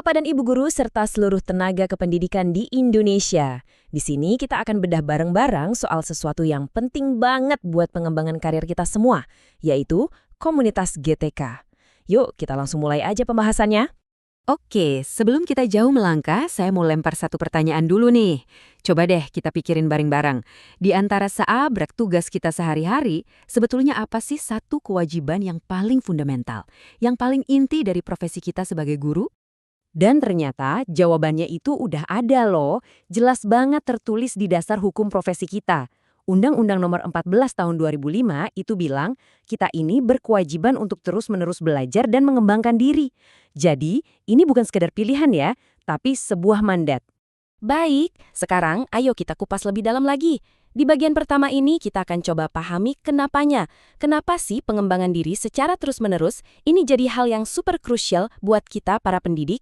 Bapak dan Ibu guru serta seluruh tenaga kependidikan di Indonesia. Di sini kita akan bedah bareng-bareng soal sesuatu yang penting banget buat pengembangan karir kita semua, yaitu komunitas GTK. Yuk, kita langsung mulai aja pembahasannya. Oke, sebelum kita jauh melangkah, saya mau lempar satu pertanyaan dulu nih. Coba deh kita pikirin bareng-bareng. Di antara seabrek tugas kita sehari-hari, sebetulnya apa sih satu kewajiban yang paling fundamental, yang paling inti dari profesi kita sebagai guru? Dan ternyata jawabannya itu udah ada loh, jelas banget tertulis di dasar hukum profesi kita. Undang-Undang Nomor 14 Tahun 2005 itu bilang, kita ini berkewajiban untuk terus-menerus belajar dan mengembangkan diri. Jadi, ini bukan sekedar pilihan ya, tapi sebuah mandat. Baik, sekarang ayo kita kupas lebih dalam lagi. Di bagian pertama ini kita akan coba pahami kenapanya. Kenapa sih pengembangan diri secara terus-menerus ini jadi hal yang super krusial buat kita para pendidik?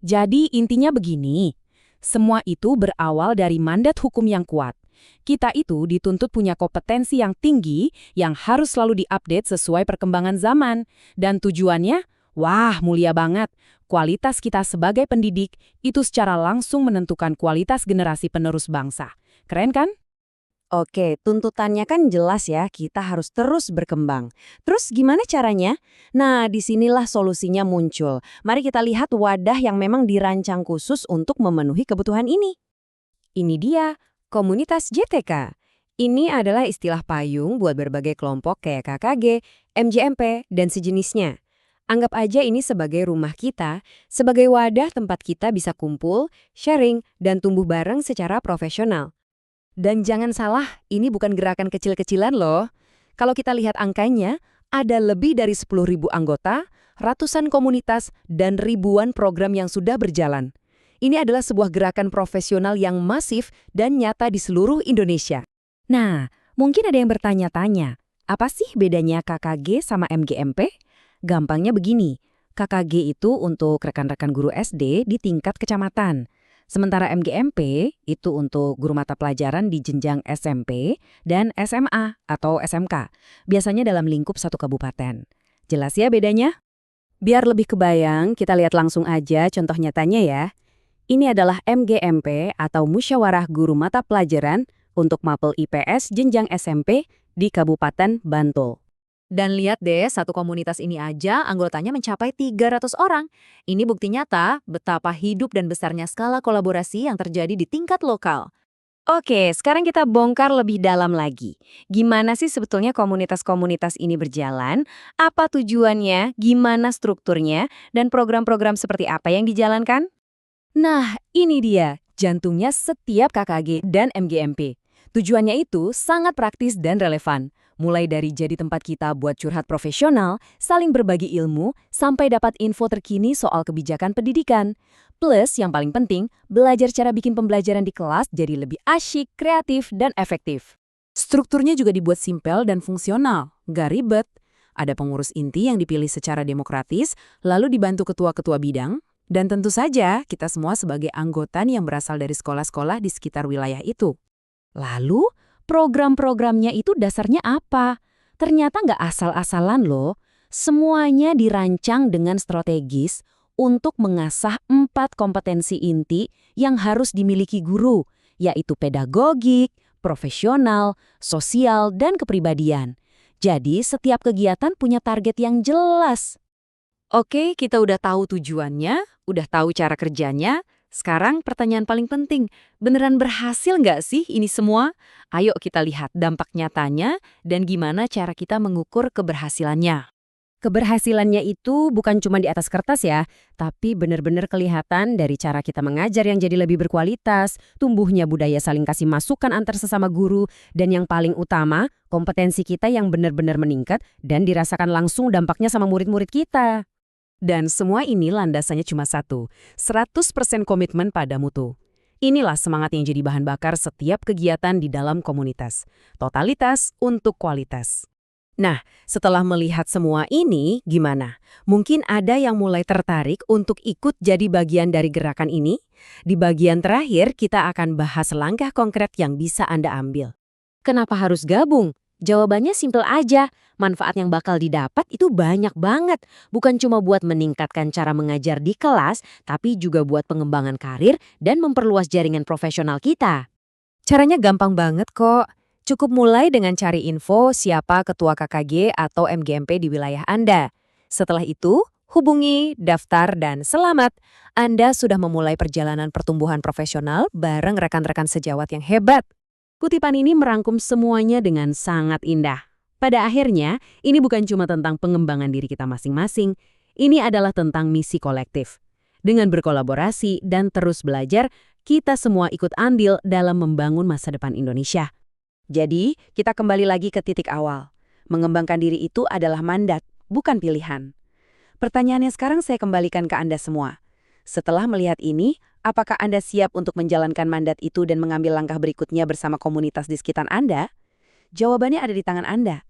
Jadi intinya begini, semua itu berawal dari mandat hukum yang kuat. Kita itu dituntut punya kompetensi yang tinggi yang harus selalu diupdate sesuai perkembangan zaman. Dan tujuannya, wah mulia banget. Kualitas kita sebagai pendidik itu secara langsung menentukan kualitas generasi penerus bangsa. Keren kan? Oke, tuntutannya kan jelas ya, kita harus terus berkembang. Terus gimana caranya? Nah, disinilah solusinya muncul. Mari kita lihat wadah yang memang dirancang khusus untuk memenuhi kebutuhan ini. Ini dia, komunitas GTK. Ini adalah istilah payung buat berbagai kelompok kayak KKG, MJMP, dan sejenisnya. Anggap aja ini sebagai rumah kita, sebagai wadah tempat kita bisa kumpul, sharing, dan tumbuh bareng secara profesional. Dan jangan salah, ini bukan gerakan kecil-kecilan loh. Kalau kita lihat angkanya, ada lebih dari 10.000 anggota, ratusan komunitas, dan ribuan program yang sudah berjalan. Ini adalah sebuah gerakan profesional yang masif dan nyata di seluruh Indonesia. Nah, mungkin ada yang bertanya-tanya, apa sih bedanya KKG sama MGMP? Gampangnya begini, KKG itu untuk rekan-rekan guru SD di tingkat kecamatan. Sementara MGMP itu untuk guru mata pelajaran di jenjang SMP dan SMA atau SMK, biasanya dalam lingkup satu kabupaten. Jelas ya bedanya? Biar lebih kebayang, kita lihat langsung aja contoh nyatanya ya. Ini adalah MGMP atau Musyawarah Guru Mata Pelajaran untuk Mapel IPS jenjang SMP di Kabupaten Bantul. Dan lihat deh, satu komunitas ini aja anggotanya mencapai 300 orang. Ini bukti nyata betapa hidup dan besarnya skala kolaborasi yang terjadi di tingkat lokal. Oke, sekarang kita bongkar lebih dalam lagi. Gimana sih sebetulnya komunitas-komunitas ini berjalan? Apa tujuannya? Gimana strukturnya? Dan program-program seperti apa yang dijalankan? Nah, ini dia, jantungnya setiap KKG dan MGMP. Tujuannya itu sangat praktis dan relevan. Mulai dari jadi tempat kita buat curhat profesional, saling berbagi ilmu, sampai dapat info terkini soal kebijakan pendidikan. Plus, yang paling penting, belajar cara bikin pembelajaran di kelas jadi lebih asyik, kreatif, dan efektif. Strukturnya juga dibuat simpel dan fungsional, gak ribet. Ada pengurus inti yang dipilih secara demokratis, lalu dibantu ketua-ketua bidang, dan tentu saja kita semua sebagai anggota yang berasal dari sekolah-sekolah di sekitar wilayah itu. Lalu, program-programnya itu dasarnya apa? Ternyata nggak asal-asalan loh. Semuanya dirancang dengan strategis untuk mengasah 4 kompetensi inti yang harus dimiliki guru, yaitu pedagogik, profesional, sosial, dan kepribadian. Jadi, setiap kegiatan punya target yang jelas. Oke, kita udah tahu tujuannya, udah tahu cara kerjanya. Sekarang pertanyaan paling penting, beneran berhasil nggak sih ini semua? Ayo kita lihat dampak nyatanya dan gimana cara kita mengukur keberhasilannya. Keberhasilannya itu bukan cuma di atas kertas ya, tapi benar-benar kelihatan dari cara kita mengajar yang jadi lebih berkualitas, tumbuhnya budaya saling kasih masukan antar sesama guru, dan yang paling utama, kompetensi kita yang benar-benar meningkat dan dirasakan langsung dampaknya sama murid-murid kita. Dan semua ini landasannya cuma satu, 100% komitmen pada mutu. Inilah semangat yang jadi bahan bakar setiap kegiatan di dalam komunitas. Totalitas untuk kualitas. Nah, setelah melihat semua ini, gimana? Mungkin ada yang mulai tertarik untuk ikut jadi bagian dari gerakan ini? Di bagian terakhir, kita akan bahas langkah konkret yang bisa Anda ambil. Kenapa harus gabung? Jawabannya simpel aja, manfaat yang bakal didapat itu banyak banget. Bukan cuma buat meningkatkan cara mengajar di kelas, tapi juga buat pengembangan karir dan memperluas jaringan profesional kita. Caranya gampang banget kok. Cukup mulai dengan cari info siapa ketua KKG atau MGMP di wilayah Anda. Setelah itu, hubungi, daftar, dan selamat. Anda sudah memulai perjalanan pertumbuhan profesional bareng rekan-rekan sejawat yang hebat. Kutipan ini merangkum semuanya dengan sangat indah. Pada akhirnya, ini bukan cuma tentang pengembangan diri kita masing-masing, ini adalah tentang misi kolektif. Dengan berkolaborasi dan terus belajar, kita semua ikut andil dalam membangun masa depan Indonesia. Jadi, kita kembali lagi ke titik awal. Mengembangkan diri itu adalah mandat, bukan pilihan. Pertanyaannya sekarang saya kembalikan ke Anda semua. Setelah melihat ini, apakah Anda siap untuk menjalankan mandat itu dan mengambil langkah berikutnya bersama komunitas di sekitar Anda? Jawabannya ada di tangan Anda.